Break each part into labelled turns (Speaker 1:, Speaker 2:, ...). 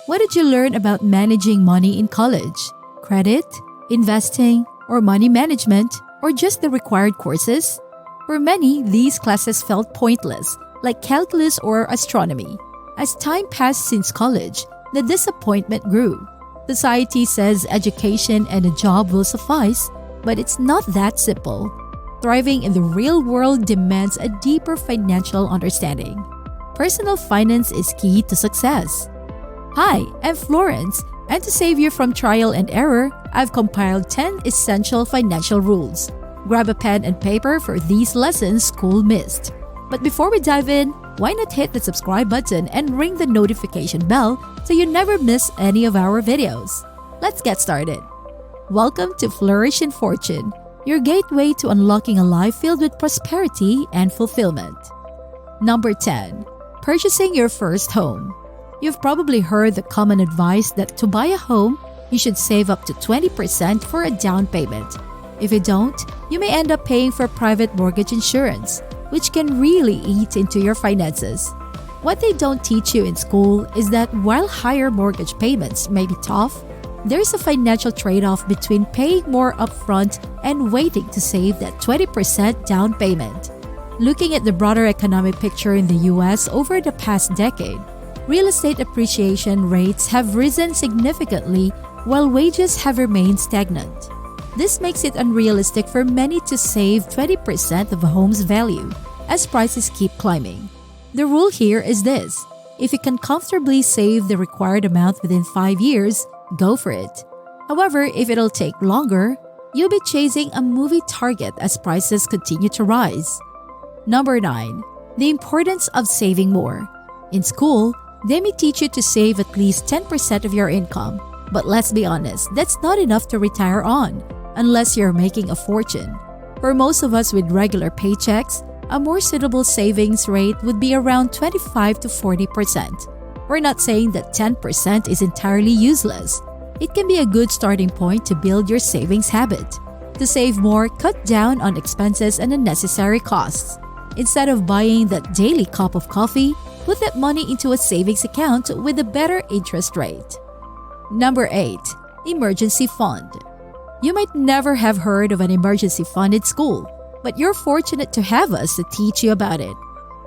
Speaker 1: What did you learn about managing money in college? Credit, investing, or money management, or just the required courses? For many, these classes felt pointless, like calculus or astronomy. As time passed since college, the disappointment grew. Society says education and a job will suffice, but it's not that simple. Thriving in the real world demands a deeper financial understanding. Personal finance is key to success. Hi, I'm Florence, and to save you from trial and error, I've compiled 10 essential financial rules. Grab a pen and paper for these lessons school missed. But before we dive in, why not hit the subscribe button and ring the notification bell so you never miss any of our videos? Let's get started. Welcome to Flourish and Fortune, your gateway to unlocking a life filled with prosperity and fulfillment. Number 10. Purchasing your first home. You've probably heard the common advice that to buy a home, you should save up to 20% for a down payment. If you don't, you may end up paying for private mortgage insurance, which can really eat into your finances. What they don't teach you in school is that while higher mortgage payments may be tough, there's a financial trade-off between paying more upfront and waiting to save that 20% down payment. Looking at the broader economic picture in the US over the past decade, real estate appreciation rates have risen significantly while wages have remained stagnant. This makes it unrealistic for many to save 20% of a home's value as prices keep climbing. The rule here is this: if you can comfortably save the required amount within 5 years, go for it. However, if it'll take longer, you'll be chasing a moving target as prices continue to rise. Number 9. The importance of saving more. In school, they may teach you to save at least 10% of your income, but let's be honest, that's not enough to retire on, unless you're making a fortune. For most of us with regular paychecks, a more suitable savings rate would be around 25 to 40%. We're not saying that 10% is entirely useless. It can be a good starting point to build your savings habit. To save more, cut down on expenses and unnecessary costs. Instead of buying that daily cup of coffee, put that money into a savings account with a better interest rate. Number 8. Emergency Fund. You might never have heard of an emergency fund in school, but you're fortunate to have us to teach you about it.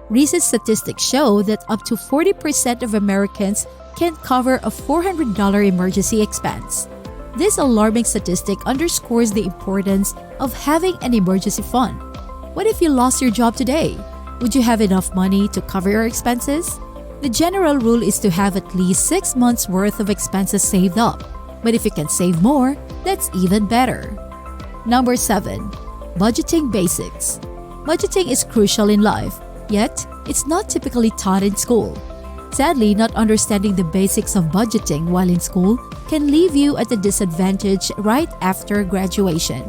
Speaker 1: Recent statistics show that up to 40% of Americans can't cover a $400 emergency expense. This alarming statistic underscores the importance of having an emergency fund. What if you lost your job today? Would you have enough money to cover your expenses? The general rule is to have at least 6 months' worth of expenses saved up. But if you can save more, that's even better. Number 7. Budgeting basics. Budgeting is crucial in life, yet it's not typically taught in school. Sadly, not understanding the basics of budgeting while in school can leave you at a disadvantage right after graduation,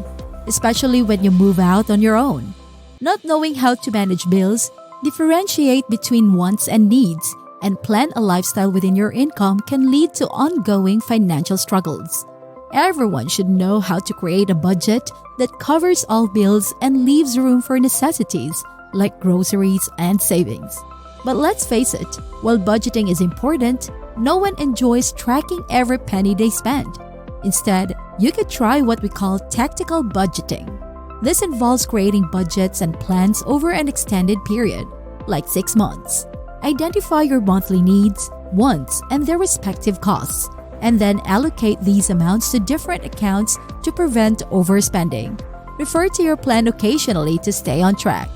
Speaker 1: especially when you move out on your own. Not knowing how to manage bills, differentiate between wants and needs, and plan a lifestyle within your income can lead to ongoing financial struggles. Everyone should know how to create a budget that covers all bills and leaves room for necessities like groceries and savings. But let's face it, while budgeting is important, no one enjoys tracking every penny they spend. Instead, you could try what we call tactical budgeting. This involves creating budgets and plans over an extended period, like 6 months. Identify your monthly needs, wants, and their respective costs, and then allocate these amounts to different accounts to prevent overspending. Refer to your plan occasionally to stay on track.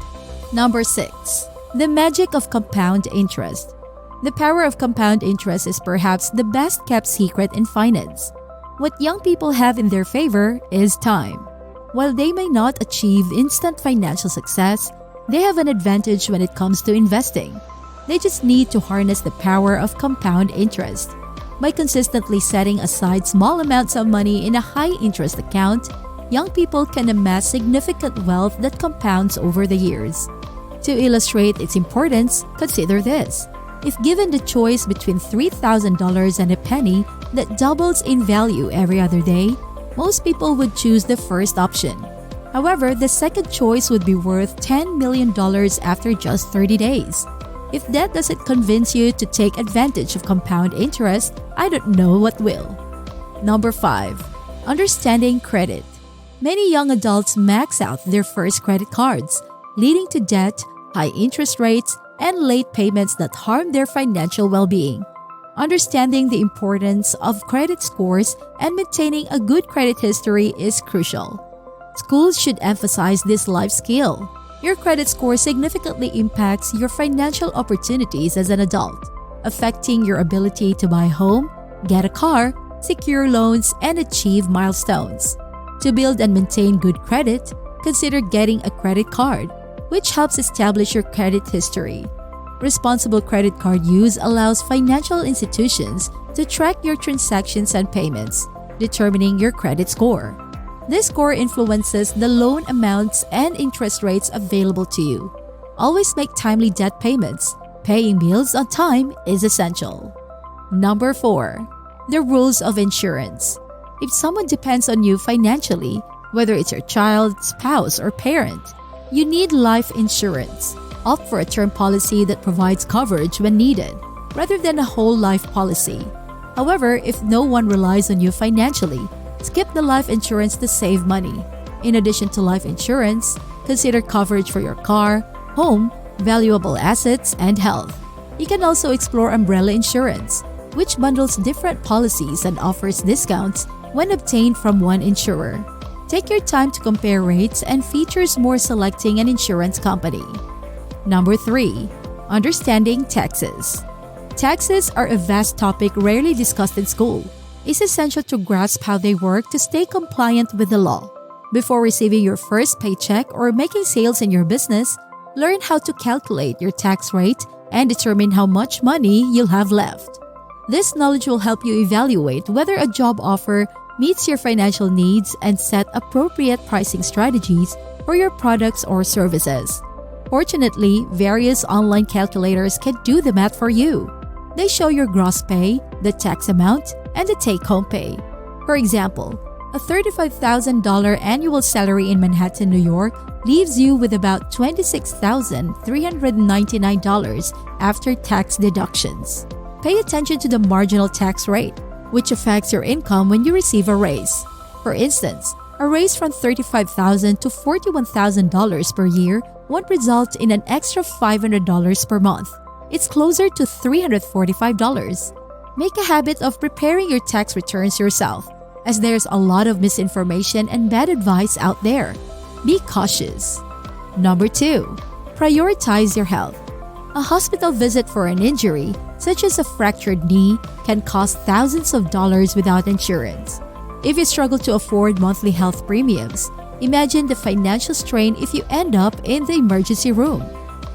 Speaker 1: Number 6. The magic of compound interest. The power of compound interest is perhaps the best kept secret in finance. What young people have in their favor is time. While they may not achieve instant financial success, they have an advantage when it comes to investing. They just need to harness the power of compound interest. By consistently setting aside small amounts of money in a high-interest account, young people can amass significant wealth that compounds over the years. To illustrate its importance, consider this. If given the choice between $3,000 and a penny that doubles in value every other day, most people would choose the first option. However, the second choice would be worth $10 million after just 30 days. If that doesn't convince you to take advantage of compound interest, I don't know what will. Number 5. Understanding credit. Many young adults max out their first credit cards, leading to debt, high interest rates, and late payments that harm their financial well-being. Understanding the importance of credit scores and maintaining a good credit history is crucial. Schools should emphasize this life skill. Your credit score significantly impacts your financial opportunities as an adult, affecting your ability to buy a home, get a car, secure loans, and achieve milestones. To build and maintain good credit, consider getting a credit card, which helps establish your credit history. Responsible credit card use allows financial institutions to track your transactions and payments, determining your credit score. This score influences the loan amounts and interest rates available to you. Always make timely debt payments. Paying bills on time is essential. Number 4. The rules of insurance. If someone depends on you financially, whether it's your child, spouse, or parent, you need life insurance. Opt for a term policy that provides coverage when needed, rather than a whole life policy. However, if no one relies on you financially, skip the life insurance to save money. In addition to life insurance, consider coverage for your car, home, valuable assets, and health. You can also explore umbrella insurance, which bundles different policies and offers discounts when obtained from one insurer. Take your time to compare rates and features before selecting an insurance company. Number 3. Understanding taxes. Taxes are a vast topic rarely discussed in school. It's essential to grasp how they work to stay compliant with the law. Before receiving your first paycheck or making sales in your business, learn how to calculate your tax rate and determine how much money you'll have left. This knowledge will help you evaluate whether a job offer meets your financial needs and set appropriate pricing strategies for your products or services. Fortunately, various online calculators can do the math for you. They show your gross pay, the tax amount, and the take-home pay. For example, a $35,000 annual salary in Manhattan, New York leaves you with about $26,399 after tax deductions. Pay attention to the marginal tax rate, which affects your income when you receive a raise. For instance, a raise from $35,000 to $41,000 per year won't result in an extra $500 per month. It's closer to $345. Make a habit of preparing your tax returns yourself, as there's a lot of misinformation and bad advice out there. Be cautious. Number 2. Prioritize your health. A hospital visit for an injury, such as a fractured knee, can cost thousands of dollars without insurance. If you struggle to afford monthly health premiums, imagine the financial strain if you end up in the emergency room.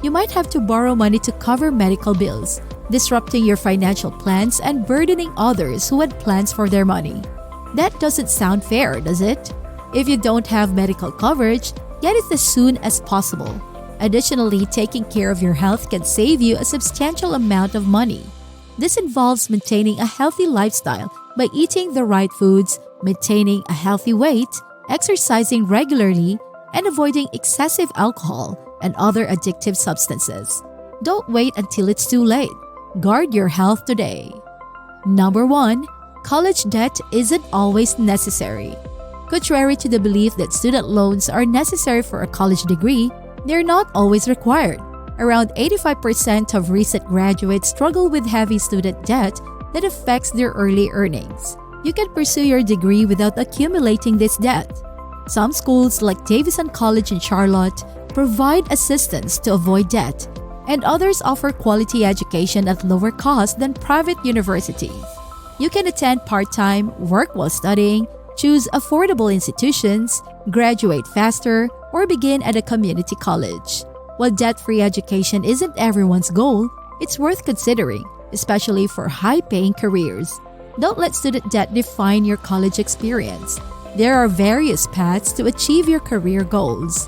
Speaker 1: You might have to borrow money to cover medical bills, disrupting your financial plans and burdening others who had plans for their money. That doesn't sound fair, does it? If you don't have medical coverage, get it as soon as possible. Additionally, taking care of your health can save you a substantial amount of money. This involves maintaining a healthy lifestyle by eating the right foods, maintaining a healthy weight, exercising regularly, and avoiding excessive alcohol and other addictive substances. Don't wait until it's too late. Guard your health today. Number 1. College debt isn't always necessary. Contrary to the belief that student loans are necessary for a college degree, they're not always required. Around 85% of recent graduates struggle with heavy student debt that affects their early earnings. You can pursue your degree without accumulating this debt. Some schools like Doesn College in Charlotte provide assistance to avoid debt, and others offer quality education at lower cost than private universities. You can attend part-time, work while studying, choose affordable institutions, graduate faster, or begin at a community college. While debt-free education isn't everyone's goal, it's worth considering, especially for high-paying careers. Don't let student debt define your college experience. There are various paths to achieve your career goals.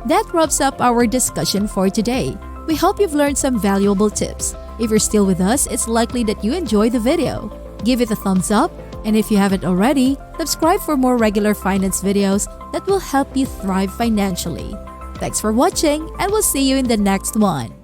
Speaker 1: That wraps up our discussion for today. We hope you've learned some valuable tips. If you're still with us, it's likely that you enjoyed the video. Give it a thumbs up, and if you haven't already, subscribe for more regular finance videos that will help you thrive financially. Thanks for watching, and we'll see you in the next one.